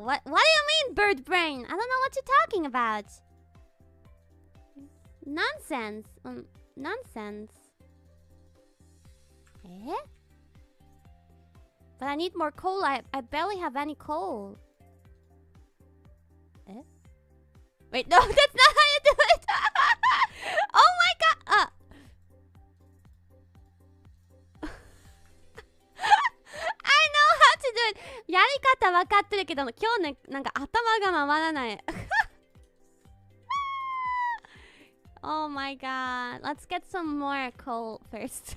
What do you mean, bird brain? I don't know what you're talking about. Nonsense. Nonsense. Eh? But I need more coal. I barely have any coal. Eh? Wait, no, that's not how you do it. Oh my god. I know how to do it. やり方わかってるけど、今日ね、なんか頭が回らない。Oh my god. Let's get some more coal first.